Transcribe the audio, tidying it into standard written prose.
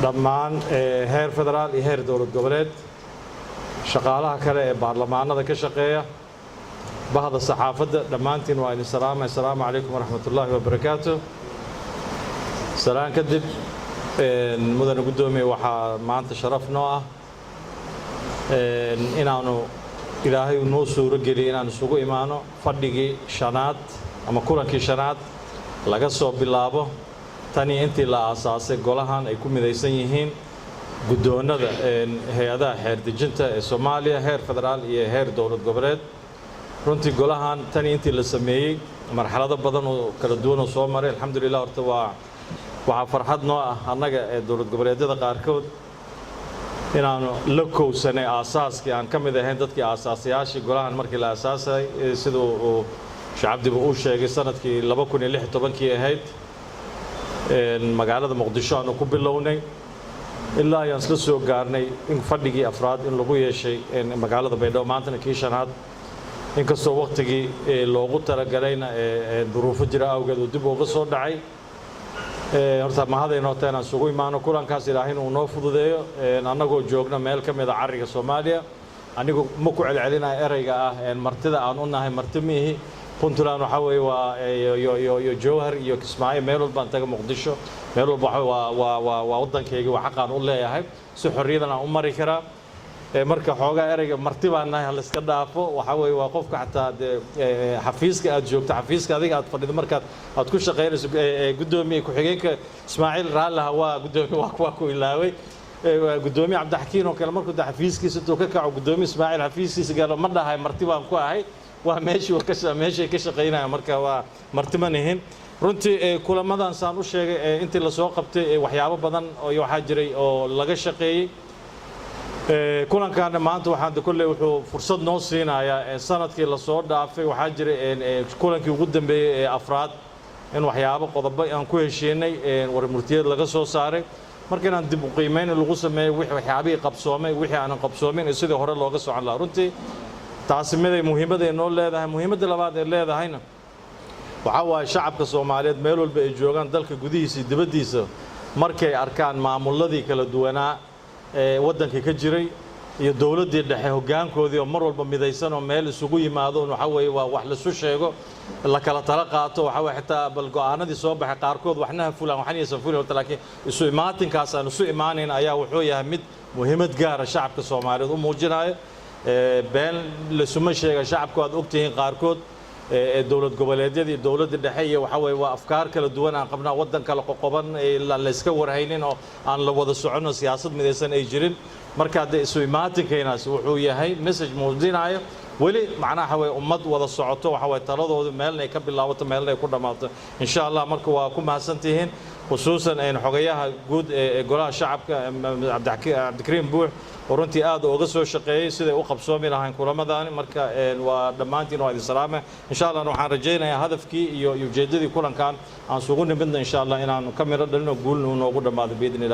dhammaan heer federaal iyo heer dowlad goboleed shaqaalaha kale ee baarlamaanada ka shaqeeya bahda saxaafadda dhammaantiin waa idin salaamay assalaamu calaykum waraxmatullaahi wabarakaatuh salaan kadib mudane guddoomiye waxaa maanta sharaf noo ah inaanu ilaahay noo suuro geliyay inaan isugu imaano fadhigii shanaad ama kulankii shanaad laga soo bilaabo tani intii la aasaasay golahan ay ku midaysan yihiin guddoonada hay-adaha xeer dejinta ee Soomaaliya heer federaal iyo heer dowlad goboleed runtii golahan tani intii la sameeyay marxalado badan oo kala duwan oo soo maray alxamdulillah horta waxa farxad noo ah annaga ee dowlad goboleedyada qaarkood inaanu la kowsanay aasaaskii aan ka mid ahayn dadkii aasaasiyaashii golahan markii la aasaasay sida uu shacabdiba uu sheegay sanadkii 2016 ahayd magaalada muqdisho aanu ku bilownay ilaa ayaan isla soo gaarnay in fadhigii afraad in lagu yeeshay magaalada baydhabo maantana kii shanaad inkastoo waqtigii loogu talagalayna duruufo jira awgeed uu dib uga soo dhacay horta mahadayno inaan isugu imaano kulankaas ilaahayna uu noo fududeeyo annagoo joogna meel ka mid ah carriga Soomaaliya anigu ma ku celcelinayo erayga ah martida aan u nahay marti miihi puntland waxa weeye waa jowhar iyo kismaayo meel walba aan taga muqdisho meel walba waa waddankayga waa xaqaan u leeyahay si xorriyadan aan u mari karaa marka xoogaa erayga marti baan nahay la iska dhaafo waxa weeye waa qofka xataa xafiiska aad joogto xafiiska adiga aad fadhido markaad aad ku shaqeynayso guddoomiye ku-xigeenka Ismaaciil Raalaha waa guddoomiye waa ku ilaaway guddoomiye Cabdixakiin oo kale markuu xafiiskiisa intuu ka kaco guddoomiye Ismaaciil xafiiskiisa gaalo ma dhahay marti baan ku ahay waa meeshii ka shaqeynaya marka waa marti ma nihin runtii kulamadan saan u sheegay intii la soo qabtay waxyaabo badan oo waxaa jiray oo laga shaqeeyay kulankan maanta waxaan kullee wuxuu fursad noo siinayaa sanadkii la soo dhaafay waxaa jiray kulankii ugu dambeeyay ee afraad in waxyaabo qodobo aan ku heshiinay warmurtiyeed laga soo saaray marka inaan dib u qiimeyn lagu sameeyo waxyaabihii qabsoomay wixii aanan qabsoomin sidii hore looga socon lahaa runtii taasi miday muhiimaday noo leedahay muhiimadda labaad ee leedahayna waxa waaye shacabka Soomaaliyeed meel walba ay joogaan dalka gudihiisa iyo dibaddiisa markay arkaan maamuladii kala duwanaa ee waddanka ka jiray iyo dawladdii dhexe hoggaankoodii oo mar walba midaysan oo meel isugu yimaado waxa weeye waa wax la soo sheego la kala tala qaato waxa weeye xitaa bal go'aanadii soo baxay qaarkood waxna fulaan waxna aysan fulin laakiin isu imaatinkaas aan isu imaanayn ayaa wuxuu yahay mid muhiimad gaar ah shacabka Soomaaliyeed u muujinayo been la suma sheega shacabku aad ogtihiin qaarkood dowlad goboleedyada iyo dowladda dhexe iyo waxa weeye waa afkaar kala duwan aan qabnaa waddan kala qoqoban la iska warhaynin oo aan la wada socono siyaasad midaysan ay jirin marka hadda isu imaatinkeena wuxuu yahay message muujinayo weli macnaha waxa weeye ummad wada socoto waxa weeye taladoodu meel ay ka bilaabato meel ay ku dhamaato insha Allah marka waa ku mahadsantihiin khusuusan xogayaha guud ee golaha shacabka Cabdikariim Buux runtii aad uga soo shaqeeyay sida uu qabsoomi lahayn kulamadaani marka waa dhammaantiin waa idin salaamay insha Allah waxaan rajaynayaa hadafkii iyo ujeedadii kulankan aan sugu nimidna insha Allah inaan ka miro dhalino guul noogu dhamaado biidin